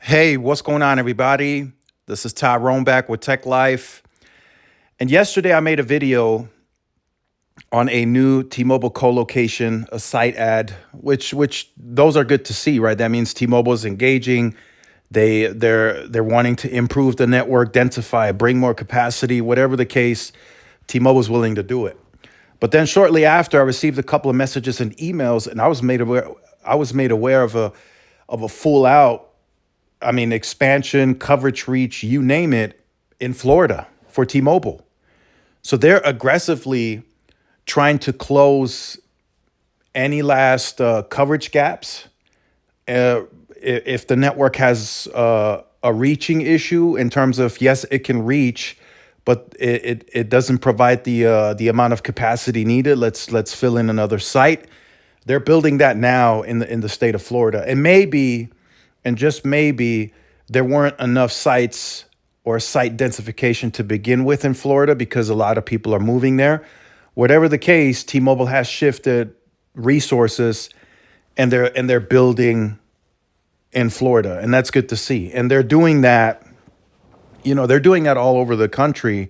Hey, what's going on, everybody? This is Tyrone back with Tech Life. And yesterday I made a video on a new T-Mobile co-location, a site ad, which those are good to see, right? That means T-Mobile is engaging. They're wanting to improve the network, densify, bring more capacity, whatever the case, T-Mobile is willing to do it. But then shortly after, I received a couple of messages and emails, and I was made aware of a full out, expansion, coverage reach, you name it, in Florida for T-Mobile. So they're aggressively trying to close any last coverage gaps. If the network has a reaching issue in terms of, yes, it can reach, but it doesn't provide the amount of capacity needed. Let's fill in another site. They're building that now in the state of Florida, and maybe, and just maybe, there weren't enough sites or site densification to begin with in Florida because a lot of people are moving there. Whatever the case, T-Mobile has shifted resources, and they're building in Florida, and that's good to see. And they're doing that, they're doing that all over the country.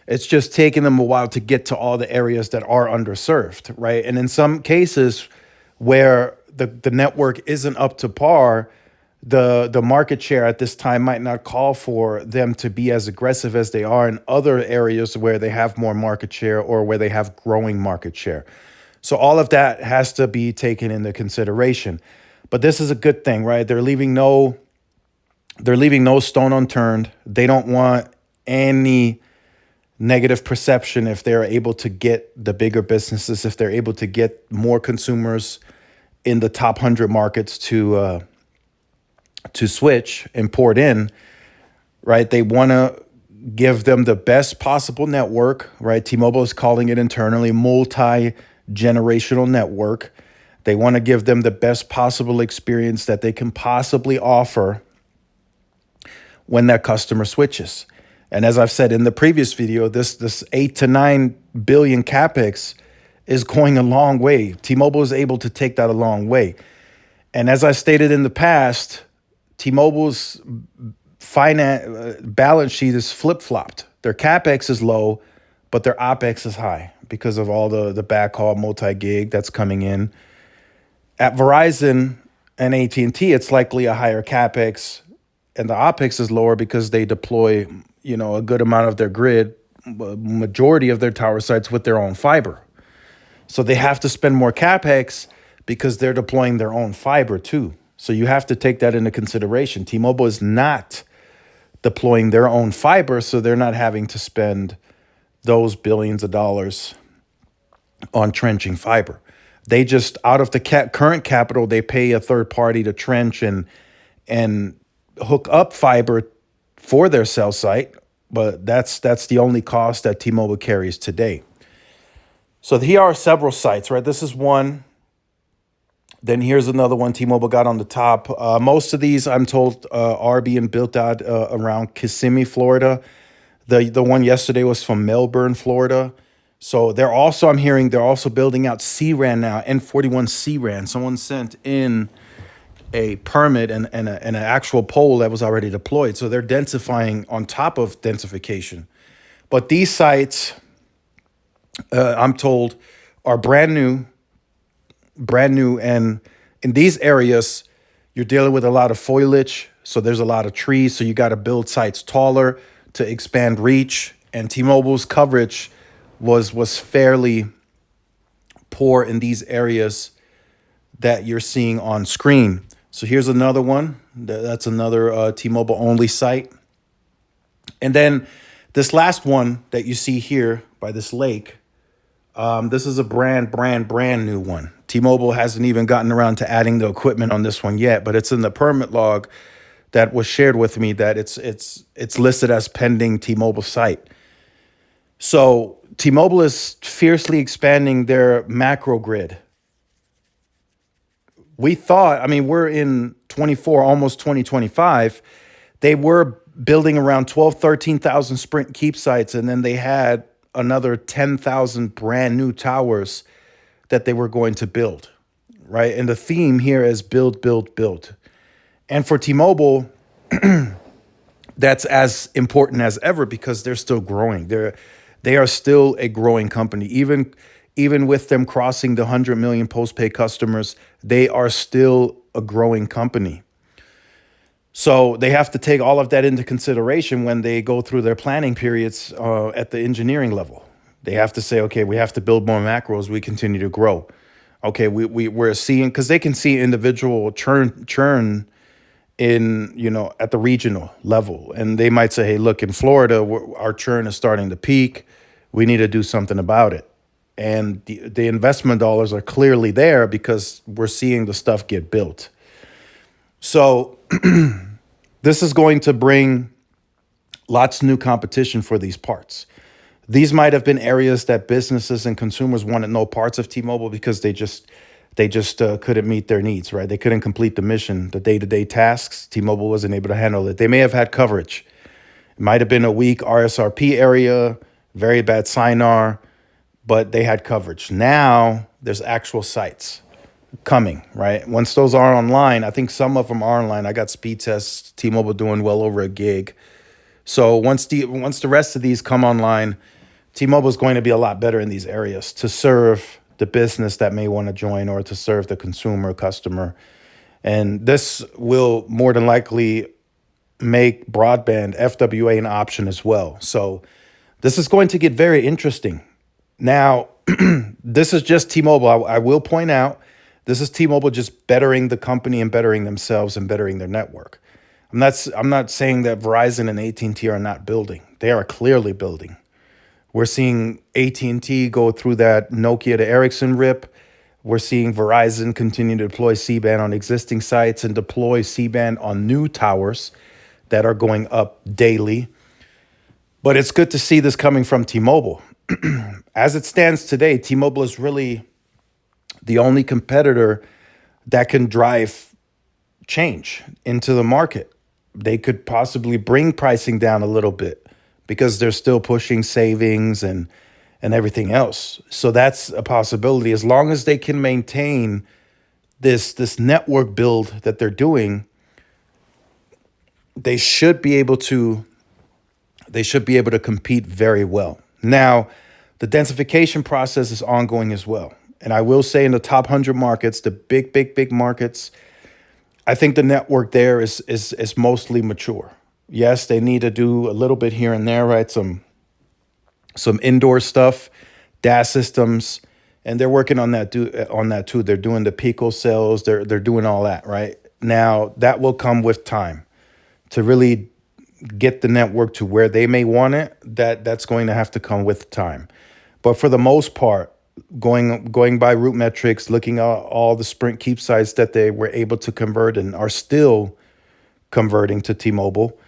It's just taking them a while to get to all the areas that are underserved, right? And in some cases where the network isn't up to par, the market share at this time might not call for them to be as aggressive as they are in other areas where they have more market share or where they have growing market share. So all of that has to be taken into consideration. But this is a good thing, right? They're leaving no stone unturned. They don't want any negative perception if they're able to get the bigger businesses, if they're able to get more consumers in the top 100 markets to switch and port in, right? They want to give them the best possible network, right? T-Mobile is calling it internally multi-generational network. They want to give them the best possible experience that they can possibly offer when that customer switches. And as I've said in the previous video, this 8 to 9 billion capex is going a long way. T-Mobile is able to take that a long way. And as I stated in the past, T-Mobile's balance sheet is flip-flopped. Their capex is low, but their opex is high because of all the backhaul multi-gig that's coming in. At Verizon and AT&T, it's likely a higher capex, and the opex is lower because they deploy, a good amount of their grid, majority of their tower sites with their own fiber. So they have to spend more capex because they're deploying their own fiber too. So you have to take that into consideration. T-Mobile is not deploying their own fiber, so they're not having to spend those billions of dollars on trenching fiber. They just, out of the current capital, they pay a third party to trench and hook up fiber for their cell site, but that's the only cost that T-Mobile carries today. So here are several sites, right? This is one. Then here's another one T-Mobile got on the top. Most of these, I'm told, are being built out around Kissimmee, Florida. The one yesterday was from Melbourne, Florida. So I'm hearing they're also building out C-RAN now, N41 C-RAN. Someone sent in a permit and an actual pole that was already deployed. So they're densifying on top of densification. But these sites, I'm told, are brand new. And in these areas, you're dealing with a lot of foliage. So there's a lot of trees. So you got to build sites taller to expand reach. And T-Mobile's coverage was fairly poor in these areas that you're seeing on screen. So here's another one. That's another T-Mobile only site. And then this last one that you see here by this lake, this is a brand new one. T-Mobile hasn't even gotten around to adding the equipment on this one yet, but it's in the permit log that was shared with me that it's listed as pending T-Mobile site. So T-Mobile is fiercely expanding their macro grid. We thought, we're in 24, almost 2025. They were building around 12, 13,000 Sprint Keep sites, and then they had another 10,000 brand new towers that they were going to build, right? And the theme here is build, build, build. And for T-Mobile, that's as important as ever because they're still growing. They are still a growing company. Even with them crossing the 100 million postpaid customers, they are still a growing company. So they have to take all of that into consideration when they go through their planning periods at the engineering level. They have to say, okay, we have to build more macros. We continue to grow. Okay, we're seeing because they can see individual churn in at the regional level, and they might say, hey, look, in Florida, our churn is starting to peak. We need to do something about it. And the investment dollars are clearly there because we're seeing the stuff get built. So this is going to bring lots of new competition for these parts. These might have been areas that businesses and consumers wanted no parts of T-Mobile because they just couldn't meet their needs, right? They couldn't complete the mission, the day-to-day tasks. T-Mobile wasn't able to handle it. They may have had coverage. It might have been a weak RSRP area, very bad SINAR, but they had coverage. Now there's actual sites coming, right? Once those are online, I think some of them are online. I got speed tests, T-Mobile doing well over a gig. So once the rest of these come online, T-Mobile is going to be a lot better in these areas to serve the business that may want to join or to serve the consumer customer. And this will more than likely make broadband FWA an option as well. So this is going to get very interesting. Now, this is just T-Mobile. I will point out, this is T-Mobile just bettering the company and bettering themselves and bettering their network. I'm not saying that Verizon and AT&T are not building. They are clearly building. We're seeing AT&T go through that Nokia to Ericsson rip. We're seeing Verizon continue to deploy C-band on existing sites and deploy C-band on new towers that are going up daily. But it's good to see this coming from T-Mobile. As it stands today, T-Mobile is really the only competitor that can drive change into the market. They could possibly bring pricing down a little bit because they're still pushing savings and everything else. So that's a possibility. As long as they can maintain this network build that they're doing, they should be able to compete very well. Now, the densification process is ongoing as well. And I will say in the top 100 markets, the big markets, I think the network there is mostly mature. Yes, they need to do a little bit here and there, right? Some indoor stuff, DAS systems, and they're working on that too. They're doing the Pico cells, they're doing all that, right? Now, that will come with time to really get the network to where they may want it. That's going to have to come with time. But for the most part, going by root metrics, looking at all the Sprint keep sites that they were able to convert and are still converting to T-Mobile,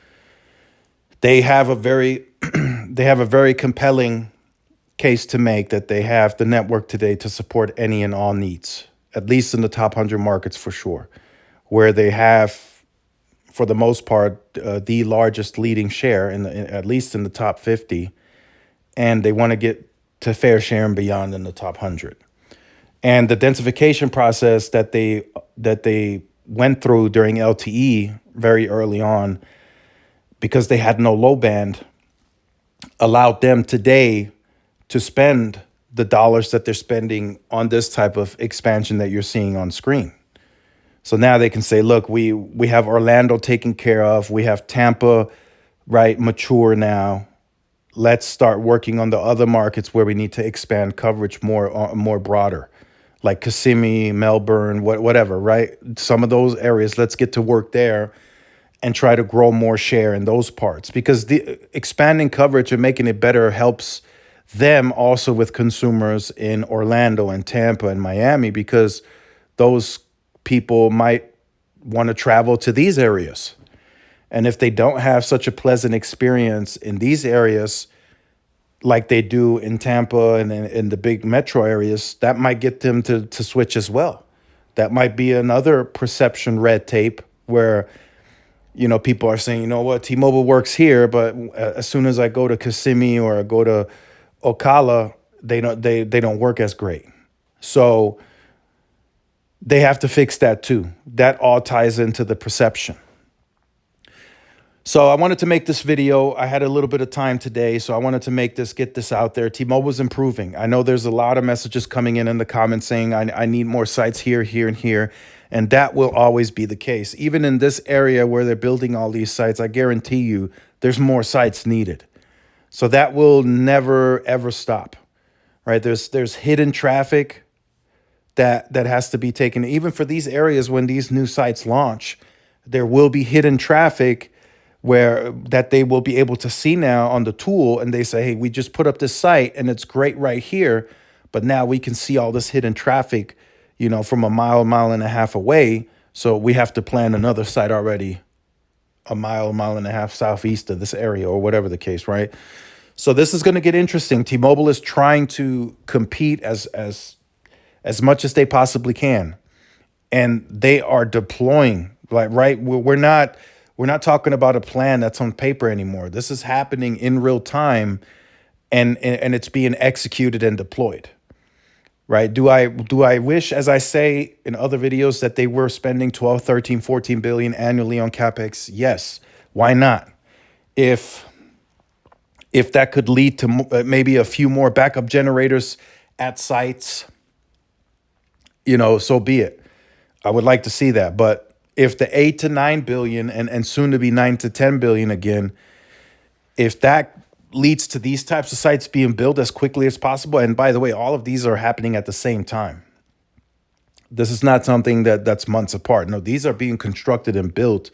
they have a very compelling case to make that they have the network today to support any and all needs, at least in the top 100 markets for sure, where they have, for the most part, the largest leading share at least in the top 50, and they want to get to fair share and beyond in the top 100. And the densification process that they went through during LTE very early on, because they had no low band, allowed them today to spend the dollars that they're spending on this type of expansion that you're seeing on screen. So now they can say, look, we have Orlando taken care of. We have Tampa, right, mature now. Let's start working on the other markets where we need to expand coverage more broader, like Kissimmee, Melbourne, whatever, right? Some of those areas, let's get to work there and try to grow more share in those parts, because the expanding coverage and making it better helps them also with consumers in Orlando and Tampa and Miami, because those people might want to travel to these areas. And if they don't have such a pleasant experience in these areas like they do in Tampa and in the big metro areas, that might get them to switch as well. That might be another perception red tape where, people are saying, you know what, T-Mobile works here, but as soon as I go to Kissimmee or I go to Ocala, they don't work as great. So they have to fix that too. That all ties into the perception. So I wanted to make this video. I had a little bit of time today, so I wanted to get this out there. T-Mobile's improving. I know there's a lot of messages coming in the comments saying I need more sites here, here, and here. And that will always be the case. Even in this area where they're building all these sites, I guarantee you there's more sites needed. So that will never, ever stop, right? There's hidden traffic that has to be taken. Even for these areas, when these new sites launch, there will be hidden traffic where that they will be able to see now on the tool, and they say, hey, we just put up this site and it's great right here, but now we can see all this hidden traffic, from a mile and a half away. So we have to plan another site already a mile and a half southeast of this area, or whatever the case, right? So this is going to get interesting. T-Mobile is trying to compete as much as they possibly can, and they are deploying, like, right. We're not talking about a plan that's on paper anymore. This is happening in real time, and it's being executed and deployed. Right? Do I wish, as I say in other videos, that they were spending 12, 13, 14 billion annually on CapEx? Yes. Why not? If that could lead to maybe a few more backup generators at sites, so be it. I would like to see that. But if the 8 to 9 billion and soon to be 9 to 10 billion again, if that leads to these types of sites being built as quickly as possible, and by the way, all of these are happening at the same time. This is not something that's months apart. No, these are being constructed and built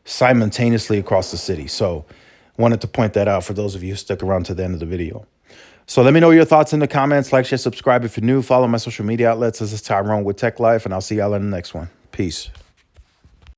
simultaneously across the city. So wanted to point that out for those of you who stuck around to the end of the video. So let me know your thoughts in the comments. Like, share, subscribe if you're new. Follow my social media outlets. This is Tyrone with Tech Life, and I'll see y'all in the next one. Peace.